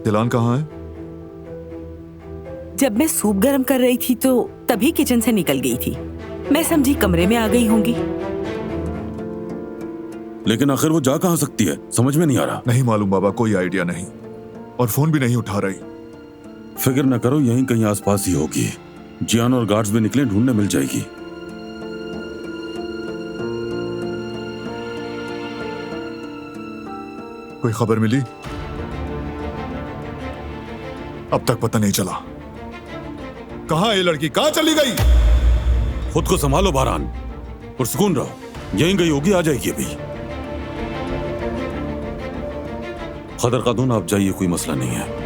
दिलान कहाँ है? जब मैं सूप गर्म कर रही थी तो तभी किचन से निकल गई थी। मैं समझी कमरे में आ गई होंगी। लेकिन आखिर वो जा कहाँ सकती है, समझ में नहीं आ रहा। नहीं मालूम बाबा, कोई आइडिया नहीं, और फोन भी नहीं उठा रही। फिक्र न करो, यहीं कहीं आसपास ही होगी। जियान और गार्ड्स भी निकले, ढूंढने मिल जाएगी। कोई खबर मिली? अब तक पता नहीं चला। कहाँ है ये लड़की, कहाँ चली गई? खुद को संभालो बारान, पुरसुकून रहो। यहीं गई होगी, आ जाएगी अभी। खदर खातून, आप जाइए, कोई मसला नहीं है।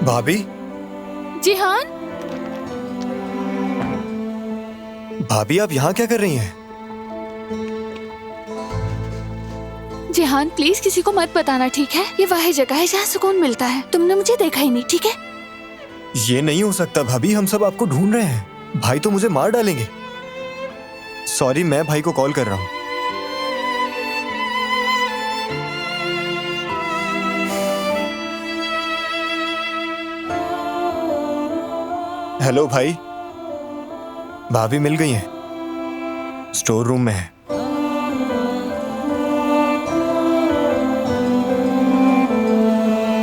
भाभी, जिहान, भाभी आप यहाँ क्या कर रही हैं? जिहान प्लीज किसी को मत बताना, ठीक है? ये वही जगह है जहाँ सुकून मिलता है। तुमने मुझे देखा ही नहीं, ठीक है? ये नहीं हो सकता भाभी, हम सब आपको ढूंढ रहे हैं। भाई तो मुझे मार डालेंगे। सॉरी, मैं भाई को कॉल कर रहा हूँ। हेलो भाई, भाभी मिल गई हैं, स्टोर रूम में है।